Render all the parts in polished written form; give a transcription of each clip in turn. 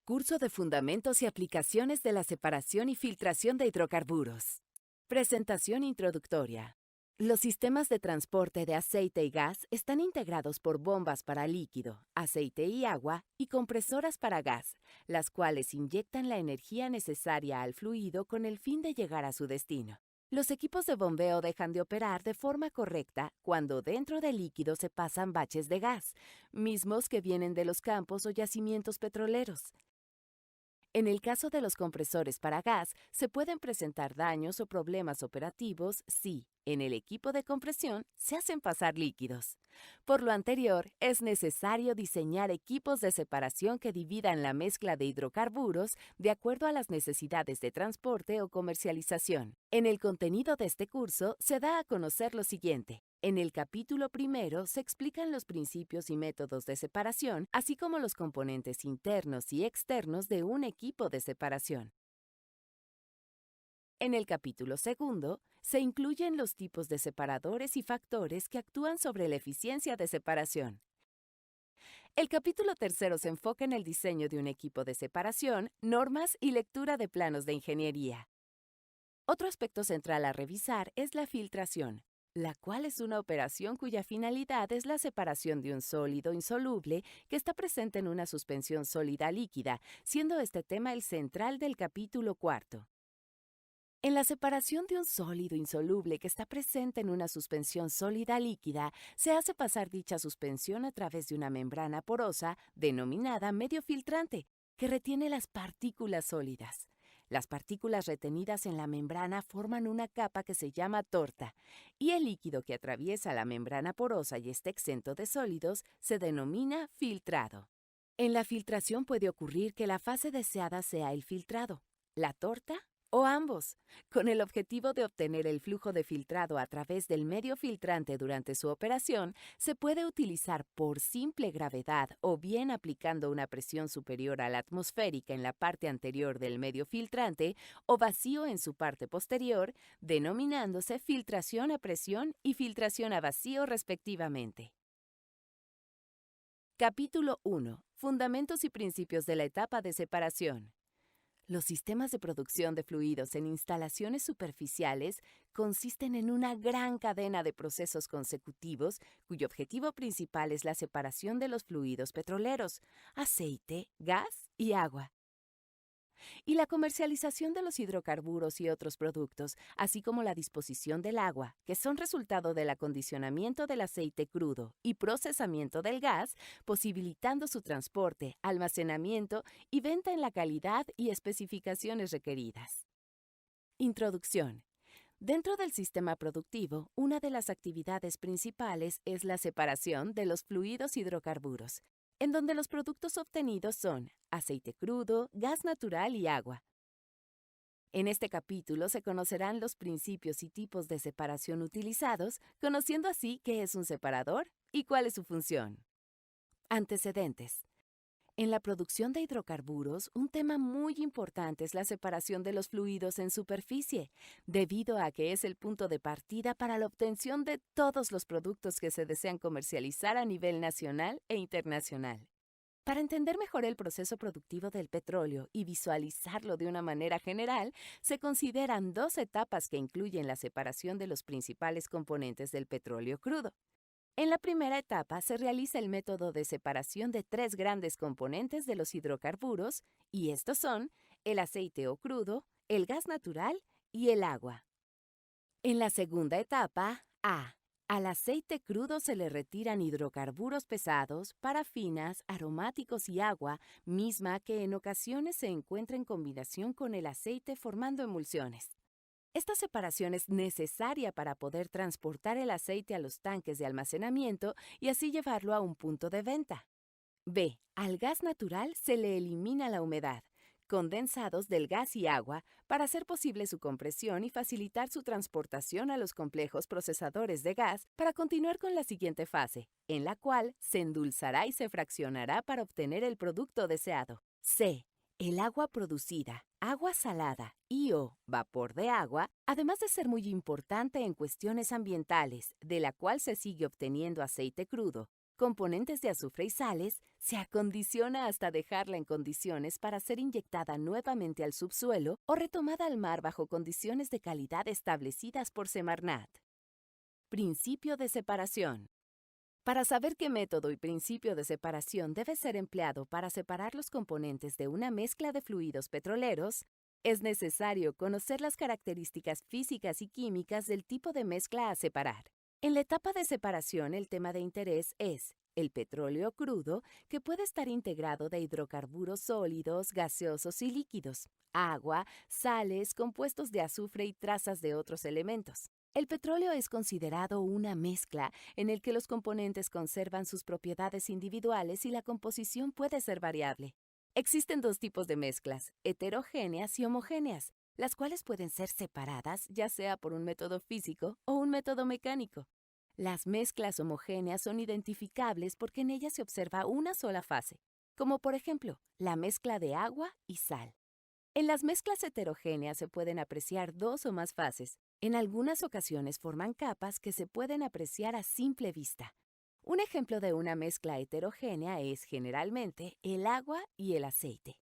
Curso de Fundamentos y Aplicaciones de la Separación y Filtración de Hidrocarburos. Presentación introductoria. Los sistemas de transporte de aceite y gas están integrados por bombas para líquido, aceite y agua y compresoras para gas, las cuales inyectan la energía necesaria al fluido con el fin de llegar a su destino. Los equipos de bombeo dejan de operar de forma correcta cuando dentro del líquido se pasan baches de gas, mismos que vienen de los campos o yacimientos petroleros. En el caso de los compresores para gas, se pueden presentar daños o problemas operativos si, en el equipo de compresión, se hacen pasar líquidos. Por lo anterior, es necesario diseñar equipos de separación que dividan la mezcla de hidrocarburos de acuerdo a las necesidades de transporte o comercialización. En el contenido de este curso se da a conocer lo siguiente. En el capítulo primero se explican los principios y métodos de separación, así como los componentes internos y externos de un equipo de separación. En el capítulo segundo se incluyen los tipos de separadores y factores que actúan sobre la eficiencia de separación. El capítulo tercero se enfoca en el diseño de un equipo de separación, normas y lectura de planos de ingeniería. Otro aspecto central a revisar es la filtración, la cual es una operación cuya finalidad es la separación de un sólido insoluble que está presente en una suspensión sólida líquida, siendo este tema el central del capítulo cuarto. En la separación de un sólido insoluble que está presente en una suspensión sólida líquida, se hace pasar dicha suspensión a través de una membrana porosa denominada medio filtrante, que retiene las partículas sólidas. Las partículas retenidas en la membrana forman una capa que se llama torta, y el líquido que atraviesa la membrana porosa y está exento de sólidos se denomina filtrado. En la filtración puede ocurrir que la fase deseada sea el filtrado, la torta o ambos, con el objetivo de obtener el flujo de filtrado a través del medio filtrante durante su operación. Se puede utilizar por simple gravedad o bien aplicando una presión superior a la atmosférica en la parte anterior del medio filtrante o vacío en su parte posterior, denominándose filtración a presión y filtración a vacío respectivamente. Capítulo 1. Fundamentos y principios de la etapa de separación. Los sistemas de producción de fluidos en instalaciones superficiales consisten en una gran cadena de procesos consecutivos cuyo objetivo principal es la separación de los fluidos petroleros, aceite, gas y agua, y la comercialización de los hidrocarburos y otros productos, así como la disposición del agua, que son resultado del acondicionamiento del aceite crudo y procesamiento del gas, posibilitando su transporte, almacenamiento y venta en la calidad y especificaciones requeridas. Introducción. Dentro del sistema productivo, una de las actividades principales es la separación de los fluidos hidrocarburos, en donde los productos obtenidos son aceite crudo, gas natural y agua. En este capítulo se conocerán los principios y tipos de separación utilizados, conociendo así qué es un separador y cuál es su función. Antecedentes. En la producción de hidrocarburos, un tema muy importante es la separación de los fluidos en superficie, debido a que es el punto de partida para la obtención de todos los productos que se desean comercializar a nivel nacional e internacional. Para entender mejor el proceso productivo del petróleo y visualizarlo de una manera general, se consideran dos etapas que incluyen la separación de los principales componentes del petróleo crudo. En la primera etapa se realiza el método de separación de tres grandes componentes de los hidrocarburos, y estos son el aceite o crudo, el gas natural y el agua. En la segunda etapa, al aceite crudo se le retiran hidrocarburos pesados, parafinas, aromáticos y agua, misma que en ocasiones se encuentra en combinación con el aceite formando emulsiones. Esta separación es necesaria para poder transportar el aceite a los tanques de almacenamiento y así llevarlo a un punto de venta. Al gas natural se le elimina la humedad, condensados del gas y agua, para hacer posible su compresión y facilitar su transportación a los complejos procesadores de gas para continuar con la siguiente fase, en la cual se endulzará y se fraccionará para obtener el producto deseado. El agua producida, agua salada y/o vapor de agua, además de ser muy importante en cuestiones ambientales, de la cual se sigue obteniendo aceite crudo, componentes de azufre y sales, Se acondiciona hasta dejarla en condiciones para ser inyectada nuevamente al subsuelo o retomada al mar bajo condiciones de calidad establecidas por Semarnat. Principio de separación. Para saber qué método y principio de separación debe ser empleado para separar los componentes de una mezcla de fluidos petroleros, es necesario conocer las características físicas y químicas del tipo de mezcla a separar. En la etapa de separación, el tema de interés es el petróleo crudo, que puede estar integrado de hidrocarburos sólidos, gaseosos y líquidos, agua, sales, compuestos de azufre y trazas de otros elementos. El petróleo es considerado una mezcla en el que los componentes conservan sus propiedades individuales y la composición puede ser variable. Existen dos tipos de mezclas, heterogéneas y homogéneas, las cuales pueden ser separadas ya sea por un método físico o un método mecánico. Las mezclas homogéneas son identificables porque en ellas se observa una sola fase, como por ejemplo la mezcla de agua y sal. En las mezclas heterogéneas se pueden apreciar dos o más fases. En algunas ocasiones forman capas que se pueden apreciar a simple vista. Un ejemplo de una mezcla heterogénea es generalmente el agua y el aceite.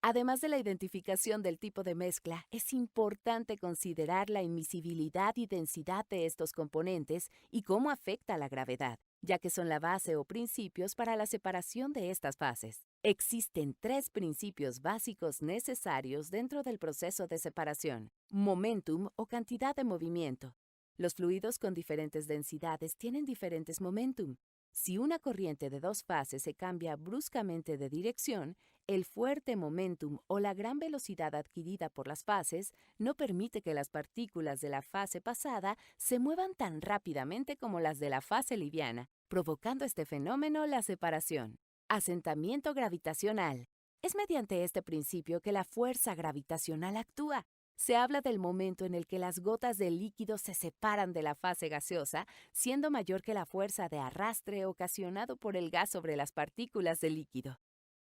Además de la identificación del tipo de mezcla, es importante considerar la immiscibilidad y densidad de estos componentes y cómo afecta la gravedad, ya que son la base o principios para la separación de estas fases. Existen tres principios básicos necesarios dentro del proceso de separación: momentum o cantidad de movimiento. Los fluidos con diferentes densidades tienen diferentes momentum. Si una corriente de dos fases se cambia bruscamente de dirección, el fuerte momentum o la gran velocidad adquirida por las fases no permite que las partículas de la fase pasada se muevan tan rápidamente como las de la fase liviana, provocando este fenómeno la separación. Asentamiento gravitacional. Es mediante este principio que la fuerza gravitacional actúa. Se habla del momento en el que las gotas de líquido se separan de la fase gaseosa, siendo mayor que la fuerza de arrastre ocasionado por el gas sobre las partículas de líquido.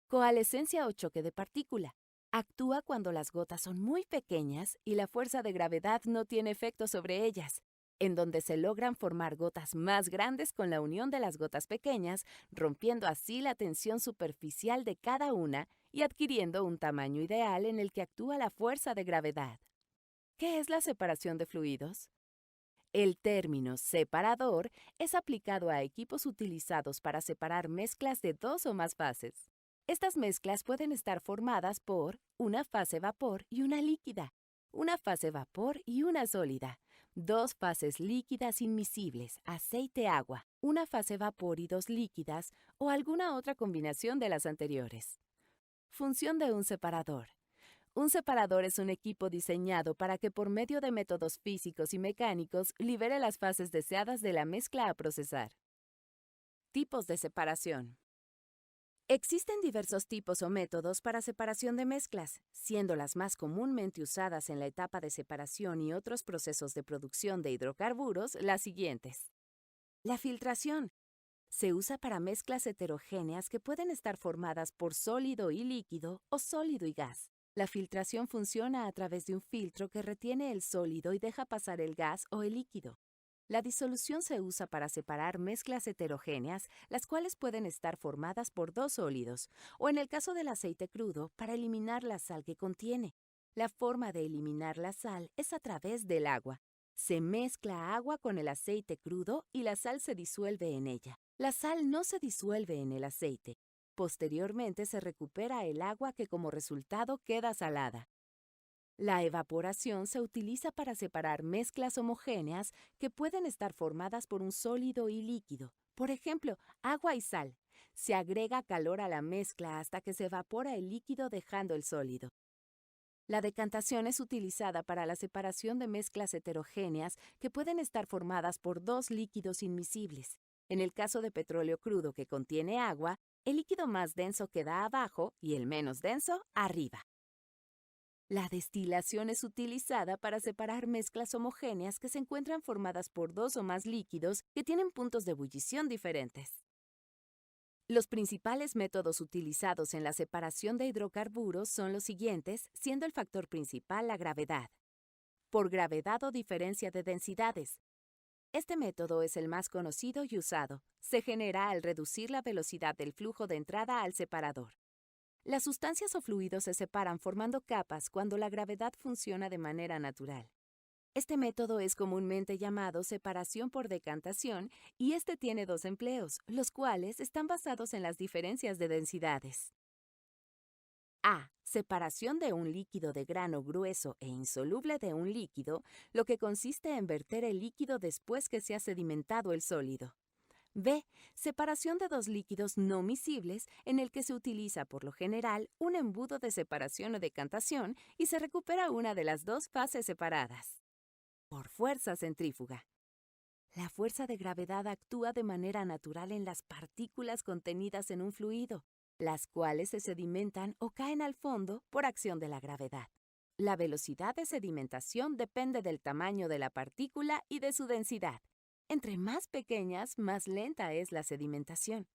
Coalescencia o choque de partícula. Actúa cuando las gotas son muy pequeñas y la fuerza de gravedad no tiene efecto sobre ellas, en donde se logran formar gotas más grandes con la unión de las gotas pequeñas, rompiendo así la tensión superficial de cada una y adquiriendo un tamaño ideal en el que actúa la fuerza de gravedad. ¿Qué es la separación de fluidos? El término separador es aplicado a equipos utilizados para separar mezclas de dos o más fases. Estas mezclas pueden estar formadas por una fase vapor y una líquida, una fase vapor y una sólida, dos fases líquidas inmiscibles, aceite-agua, una fase vapor y dos líquidas o alguna otra combinación de las anteriores. Función de un separador. Un separador es un equipo diseñado para que por medio de métodos físicos y mecánicos libere las fases deseadas de la mezcla a procesar. Tipos de separación. Existen diversos tipos o métodos para separación de mezclas, siendo las más comúnmente usadas en la etapa de separación y otros procesos de producción de hidrocarburos las siguientes. La filtración. Se usa para mezclas heterogéneas que pueden estar formadas por sólido y líquido o sólido y gas. La filtración funciona a través de un filtro que retiene el sólido y deja pasar el gas o el líquido. La disolución se usa para separar mezclas heterogéneas, las cuales pueden estar formadas por dos sólidos, o en el caso del aceite crudo, para eliminar la sal que contiene. La forma de eliminar la sal es a través del agua. Se mezcla agua con el aceite crudo y la sal se disuelve en ella. La sal no se disuelve en el aceite. Posteriormente se recupera el agua que como resultado queda salada. La evaporación se utiliza para separar mezclas homogéneas que pueden estar formadas por un sólido y líquido, por ejemplo, agua y sal. Se agrega calor a la mezcla hasta que se evapora el líquido dejando el sólido. La decantación es utilizada para la separación de mezclas heterogéneas que pueden estar formadas por dos líquidos inmiscibles. En el caso de petróleo crudo que contiene agua, el líquido más denso queda abajo y el menos denso arriba. La destilación es utilizada para separar mezclas homogéneas que se encuentran formadas por dos o más líquidos que tienen puntos de ebullición diferentes. Los principales métodos utilizados en la separación de hidrocarburos son los siguientes, siendo el factor principal la gravedad. Por gravedad o diferencia de densidades. Este método es el más conocido y usado. Se genera al reducir la velocidad del flujo de entrada al separador. Las sustancias o fluidos se separan formando capas cuando la gravedad funciona de manera natural. Este método es comúnmente llamado separación por decantación y este tiene dos empleos, los cuales están basados en las diferencias de densidades. A. Separación de un líquido de grano grueso e insoluble de un líquido, lo que consiste en verter el líquido después que se ha sedimentado el sólido. B. Separación de dos líquidos no miscibles en el que se utiliza por lo general un embudo de separación o decantación y se recupera una de las dos fases separadas. Por fuerza centrífuga. La fuerza de gravedad actúa de manera natural en las partículas contenidas en un fluido, las cuales se sedimentan o caen al fondo por acción de la gravedad. La velocidad de sedimentación depende del tamaño de la partícula y de su densidad. Entre más pequeñas, más lenta es la sedimentación.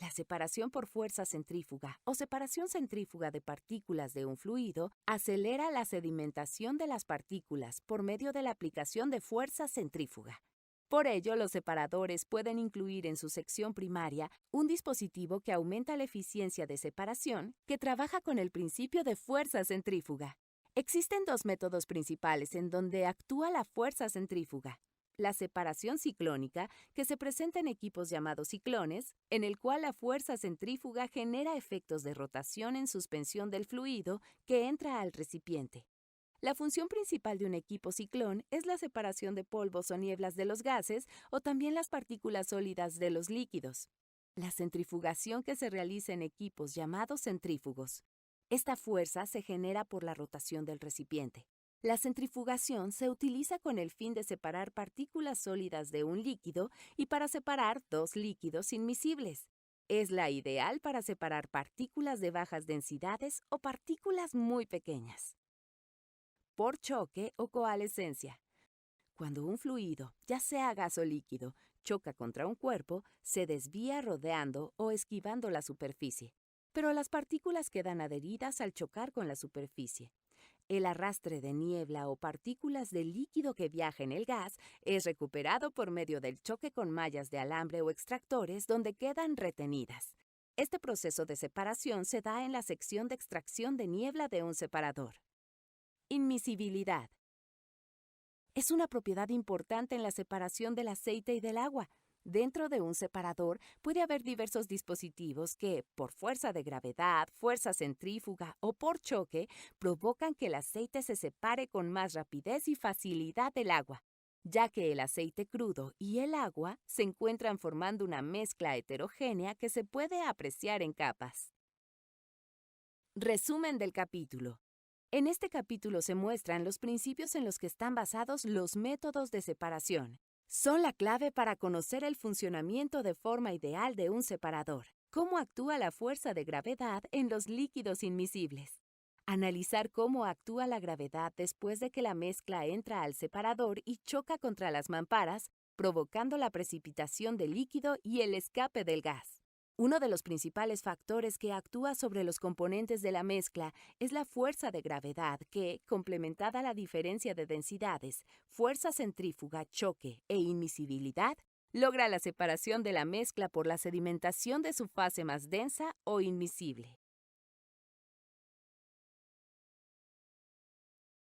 La separación por fuerza centrífuga o separación centrífuga de partículas de un fluido acelera la sedimentación de las partículas por medio de la aplicación de fuerza centrífuga. Por ello, los separadores pueden incluir en su sección primaria un dispositivo que aumenta la eficiencia de separación que trabaja con el principio de fuerza centrífuga. Existen dos métodos principales en donde actúa la fuerza centrífuga. La separación ciclónica, que se presenta en equipos llamados ciclones, en el cual la fuerza centrífuga genera efectos de rotación en suspensión del fluido que entra al recipiente. La función principal de un equipo ciclón es la separación de polvos o nieblas de los gases o también las partículas sólidas de los líquidos. La centrifugación que se realiza en equipos llamados centrífugos. Esta fuerza se genera por la rotación del recipiente. La centrifugación se utiliza con el fin de separar partículas sólidas de un líquido y para separar dos líquidos inmiscibles. Es la ideal para separar partículas de bajas densidades o partículas muy pequeñas. Por choque o coalescencia. Cuando un fluido, ya sea gas o líquido, choca contra un cuerpo, se desvía rodeando o esquivando la superficie, pero las partículas quedan adheridas al chocar con la superficie. El arrastre de niebla o partículas de líquido que viaja en el gas es recuperado por medio del choque con mallas de alambre o extractores donde quedan retenidas. Este proceso de separación se da en la sección de extracción de niebla de un separador. Inmiscibilidad. Es una propiedad importante en la separación del aceite y del agua. Dentro de un separador puede haber diversos dispositivos que, por fuerza de gravedad, fuerza centrífuga o por choque, provocan que el aceite se separe con más rapidez y facilidad del agua, ya que el aceite crudo y el agua se encuentran formando una mezcla heterogénea que se puede apreciar en capas. Resumen del capítulo. En este capítulo se muestran los principios en los que están basados los métodos de separación. Son la clave para conocer el funcionamiento de forma ideal de un separador, cómo actúa la fuerza de gravedad en los líquidos inmiscibles. Analizar cómo actúa la gravedad después de que la mezcla entra al separador y choca contra las mamparas, provocando la precipitación del líquido y el escape del gas. Uno de los principales factores que actúa sobre los componentes de la mezcla es la fuerza de gravedad que, complementada a la diferencia de densidades, fuerza centrífuga, choque e inmiscibilidad, logra la separación de la mezcla por la sedimentación de su fase más densa o inmiscible.